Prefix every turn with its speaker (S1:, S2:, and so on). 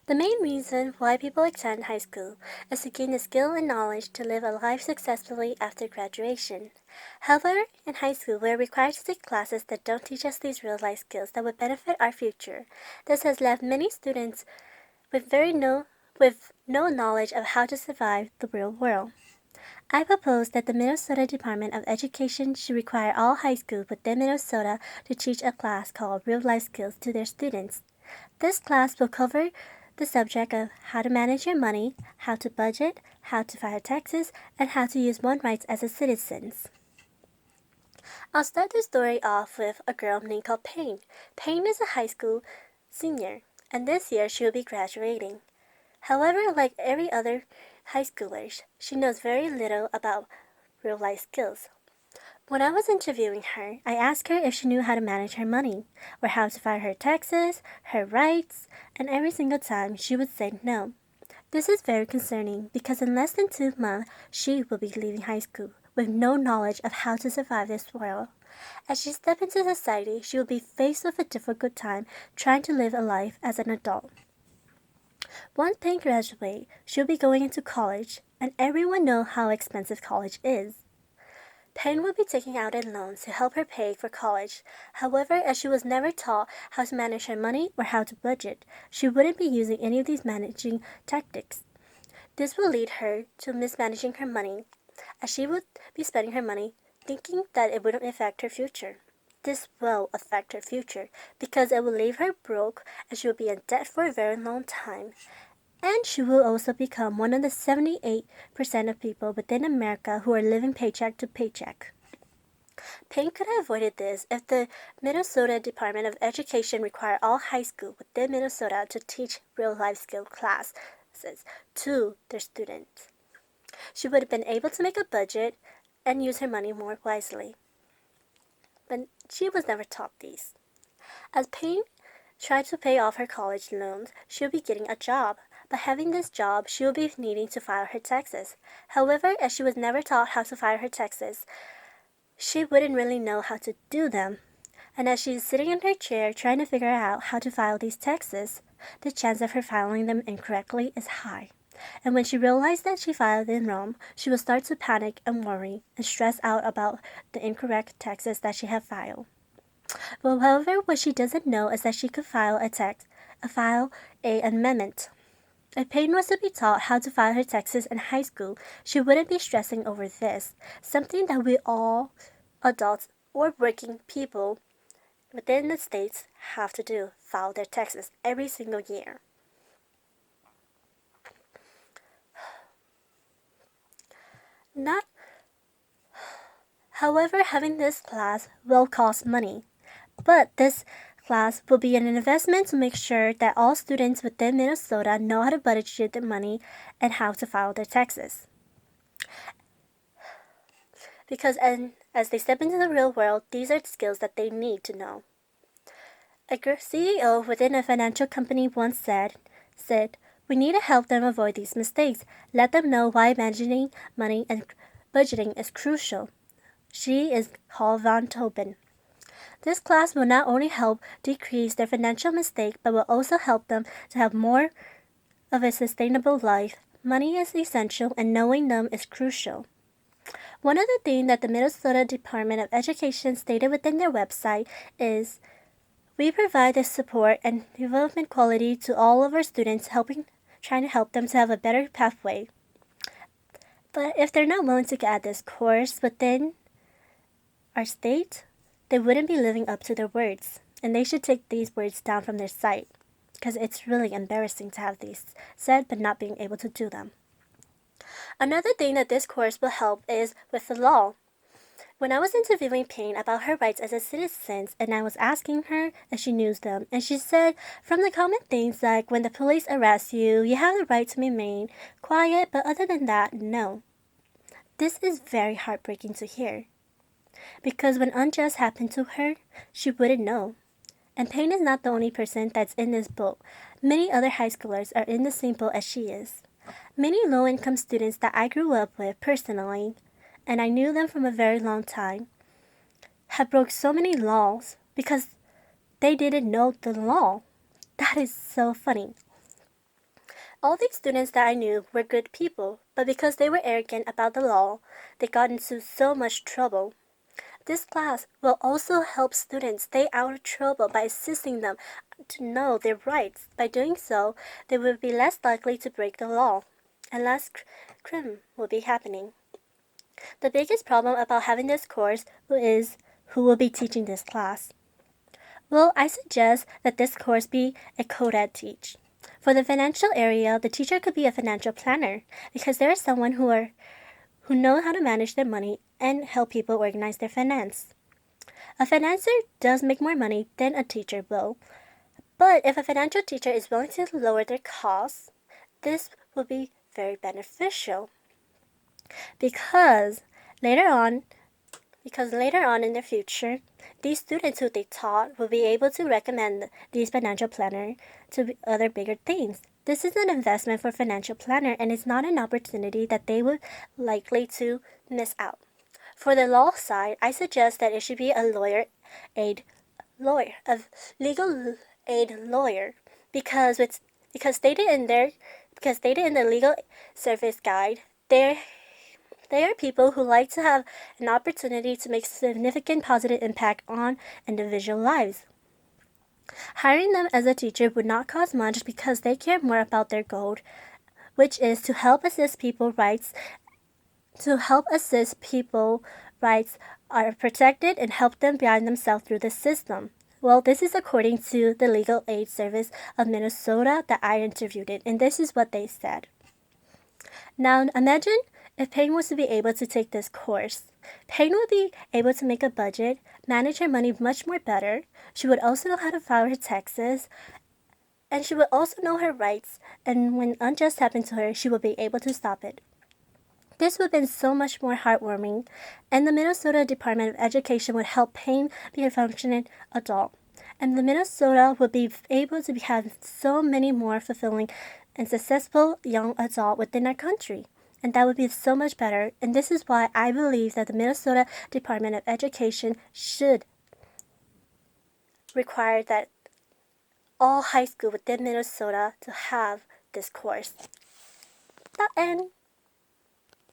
S1: The main reason why people attend high school is to gain the skill and knowledge to live a life successfully after graduation. However, in high school, we are required to take classes that don't teach us these real life skills that would benefit our future. This has left many students with no knowledge of how to survive the real world. I propose that the Minnesota Department of Education should require all high schools within Minnesota to teach a class called Real Life Skills to their students. This class will cover the subject of how to manage your money, how to budget, how to file taxes, and how to use one's rights as a citizen. I'll start the story off with a girl named called Payne. Payne is a high school senior, and this year she will be graduating. However, like every other high schoolers, she knows very little about real life skills. When I was interviewing her, I asked her if she knew how to manage her money, or how to file her taxes, her rights, and every single time she would say no. This is very concerning because in less than 2 months she will be leaving high school with no knowledge of how to survive this world. As she steps into society, she will be faced with a difficult time trying to live a life as an adult. Once Payne graduates, she'll be going into college, and everyone knows how expensive college is. Payne will be taking out a loan to help her pay for college. However, as she was never taught how to manage her money or how to budget, she wouldn't be using any of these managing tactics. This will lead her to mismanaging her money, as she would be spending her money thinking that it wouldn't affect her future. This will affect her future because it will leave her broke and she will be in debt for a very long time. And she will also become one of the 78% of people within America who are living paycheck to paycheck. Payne could have avoided this if the Minnesota Department of Education required all high school within Minnesota to teach real-life skill classes to their students. She would have been able to make a budget and use her money more wisely. But she was never taught these. As Payne tried to pay off her college loans, she will be getting a job. By having this job, she will be needing to file her taxes. However, as she was never taught how to file her taxes, she wouldn't really know how to do them. And as she is sitting in her chair trying to figure out how to file these taxes, the chance of her filing them incorrectly is high. And when she realized that she filed them wrong, she will start to panic and worry and stress out about the incorrect taxes that she had filed. Well, however, what she doesn't know is that she could file a amendment. If Payne was to be taught how to file her taxes in high school, she wouldn't be stressing over this, something that we all adults or working people within the states have to do, file their taxes every single year. Not, However, having this class will cost money, but this class will be an investment to make sure that all students within Minnesota know how to budget their money and how to file their taxes. Because as they step into the real world, these are the skills that they need to know. A CEO within a financial company once said, we need to help them avoid these mistakes. Let them know why managing money and budgeting is crucial. She is called Von Tobin. This class will not only help decrease their financial mistake, but will also help them to have more of a sustainable life. Money is essential and knowing them is crucial. One of the things that the Minnesota Department of Education stated within their website is, we provide the support and development quality to all of our students, trying to help them to have a better pathway. But if they're not willing to add this course within our state, they wouldn't be living up to their words, and they should take these words down from their site, because it's really embarrassing to have these said but not being able to do them. Another thing that this course will help is with the law. When I was interviewing Payne about her rights as a citizen, and I was asking her if she knew them, and she said, from the common things like when the police arrest you, you have the right to remain quiet, but other than that, no. This is very heartbreaking to hear, because when unjust happened to her, she wouldn't know. And Payne is not the only person that's in this boat. Many other high schoolers are in the same boat as she is. Many low-income students that I grew up with personally, and I knew them from a very long time, have broke so many laws because they didn't know the law. That is so funny. All these students that I knew were good people, but because they were arrogant about the law, they got into so much trouble. This class will also help students stay out of trouble by assisting them to know their rights. By doing so, they will be less likely to break the law, and less crime will be happening. The biggest problem about having this course is who will be teaching this class. Well, I suggest that this course be a co-ed teach. For the financial area, the teacher could be a financial planner because there is someone who know how to manage their money and help people organize their finance. A financier does make more money than a teacher will, but if a financial teacher is willing to lower their costs, this will be very beneficial because later on in the future, these students who they taught will be able to recommend these financial planner to other bigger things. This is an investment for financial planner and it's not an opportunity that they would likely to miss out. For the law side, I suggest that it should be a legal aid lawyer, because stated in the legal service guide, they are people who like to have an opportunity to make significant positive impact on individual lives. Hiring them as a teacher would not cost much because they care more about their goal, which is to help assist people rights are protected and help them guide themselves through the system. Well, this is according to the Legal Aid Service of Minnesota that I interviewed it, and this is what they said. Now imagine if Payne was to be able to take this course. Payne would be able to make a budget, manage her money much more better. She would also know how to file her taxes, and she would also know her rights, and when unjust happened to her, she would be able to stop it. This would have been so much more heartwarming, and the Minnesota Department of Education would help Payne be a functioning adult. And the Minnesota would be able to have so many more fulfilling and successful young adults within our country. And that would be so much better. And this is why I believe that the Minnesota Department of Education should require that all high school within Minnesota to have this course. The end.